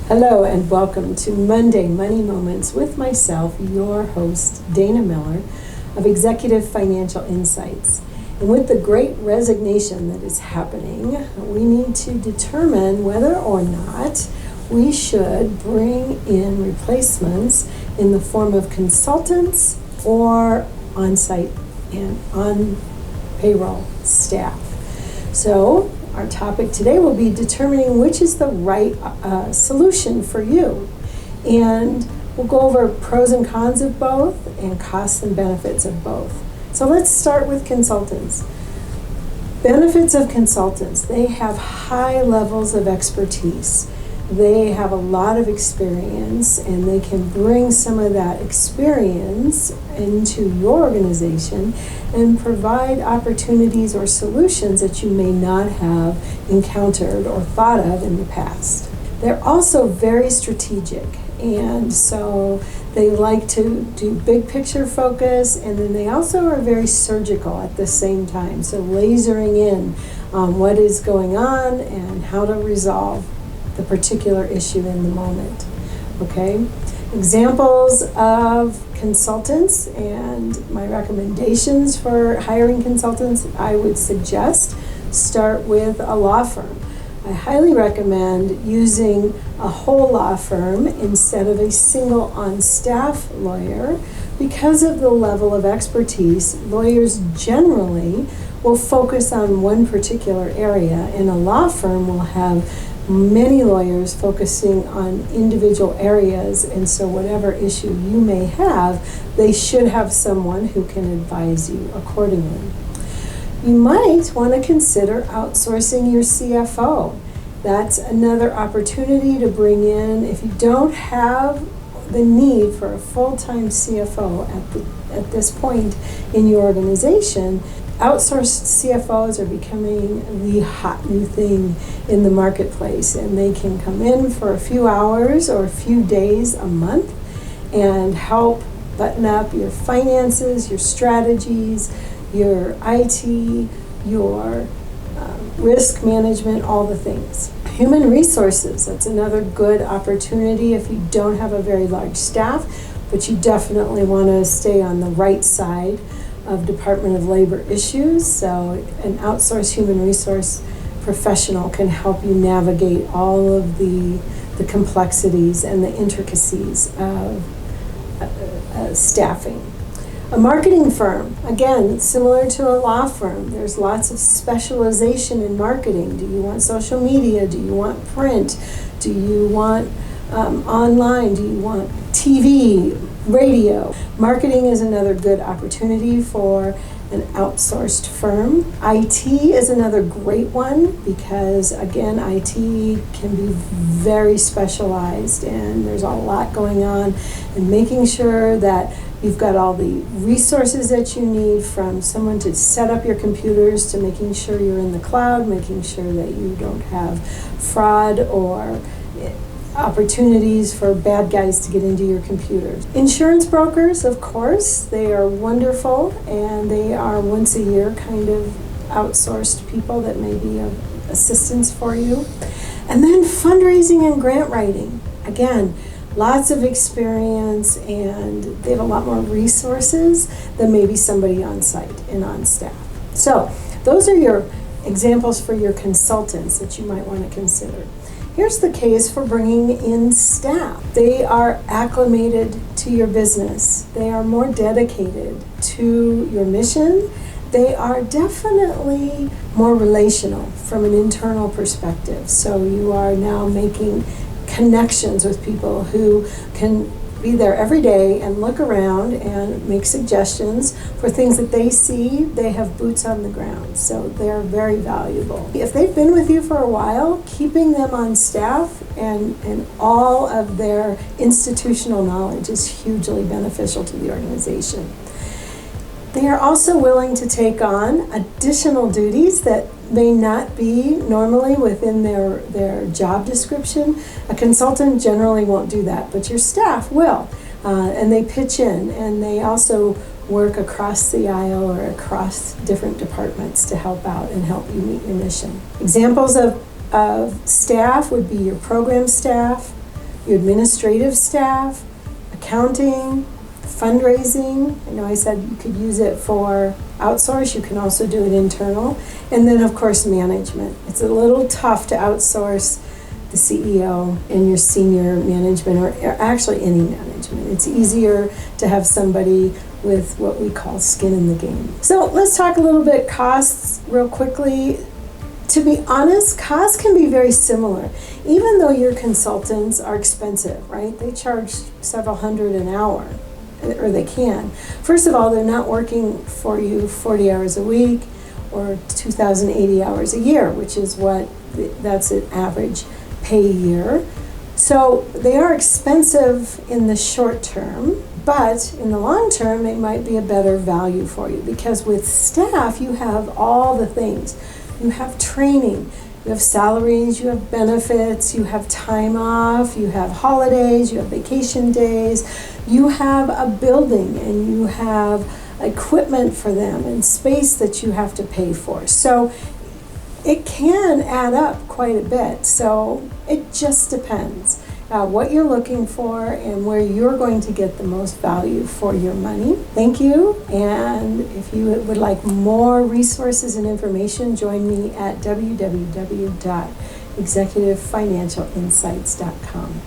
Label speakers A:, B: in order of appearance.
A: Hello and welcome to Monday Money Moments with myself, your host, Dana Miller of Executive Financial Insights. And with the great resignation that is happening, we need to determine whether or not we should bring in replacements in the form of consultants or on-site and on payroll staff. So our topic today will be determining which is the right solution for you. And we'll go over pros and cons of both and costs and benefits of both. So let's start with consultants. Benefits of consultants: they have high levels of expertise. They have a lot of experience, and they can bring some of that experience into your organization and provide opportunities or solutions that you may not have encountered or thought of in the past. They're also very strategic, and so they like to do big picture focus, and then they also are very surgical at the same time, so lasering in on what is going on and how to resolve the particular issue in the moment. Okay? Examples of consultants and my recommendations for hiring consultants: I would suggest start with a law firm. I highly recommend using a whole law firm instead of a single on-staff lawyer. Because of the level of expertise, lawyers generally will focus on one particular area, and a law firm will have many lawyers focusing on individual areas, and so whatever issue you may have, they should have someone who can advise you accordingly. You might want to consider outsourcing your CFO. That's another opportunity to bring in, if you don't have the need for a full-time CFO at this point in your organization. Outsourced CFOs are becoming the hot new thing in the marketplace, and they can come in for a few hours or a few days a month and help button up your finances, your strategies, your IT, your risk management, all the things. Human resources, that's another good opportunity if you don't have a very large staff, but you definitely want to stay on the right side of Department of Labor issues. So an outsourced human resource professional can help you navigate all of the complexities and the intricacies of staffing. A marketing firm, again, similar to a law firm, there's lots of specialization in marketing. Do you want social media? Do you want print? Do you want online? Do you want TV, radio? Marketing is another good opportunity for an outsourced firm. IT is another great one because, again, IT can be very specialized, and there's a lot going on, and making sure that you've got all the resources that you need, from someone to set up your computers to making sure you're in the cloud, making sure that you don't have fraud or opportunities for bad guys to get into your computers. Insurance brokers, of course, they are wonderful, and they are once a year kind of outsourced people that may be of assistance for you. And then fundraising and grant writing. Again, lots of experience, and they have a lot more resources than maybe somebody on site and on staff. So those are your examples for your consultants that you might want to consider. Here's the case for bringing in staff. They are acclimated to your business. They are more dedicated to your mission. They are definitely more relational from an internal perspective. So you are now making connections with people who can be there every day and look around and make suggestions for things that they see. They have boots on the ground, so they're very valuable. If they've been with you for a while, keeping them on staff and all of their institutional knowledge is hugely beneficial to the organization. They are also willing to take on additional duties that may not be normally within their job description. A consultant generally won't do that, but your staff will. And they pitch in, and they also work across the aisle or across different departments to help out and help you meet your mission. Examples of staff would be your program staff, your administrative staff, accounting, fundraising. I know I said you could use it for outsource. You can also do it internal. And then, of course, management. It's a little tough to outsource the CEO and your senior management, or actually any management. It's easier to have somebody with what we call skin in the game. So let's talk a little bit costs real quickly. To be honest, costs can be very similar. Even though your consultants are expensive, right? They charge several hundred an hour, or they can. First of all, they're not working for you 40 hours a week or 2,080 hours a year, which is that's an average pay year. So they are expensive in the short term, but in the long term, they might be a better value for you, because with staff, you have all the things. You have training, you have salaries, you have benefits, you have time off, you have holidays, you have vacation days, you have a building, and you have equipment for them and space that you have to pay for. So it can add up quite a bit. So it just depends what you're looking for and where you're going to get the most value for your money. Thank you. And if you would like more resources and information, join me at www.executivefinancialinsights.com.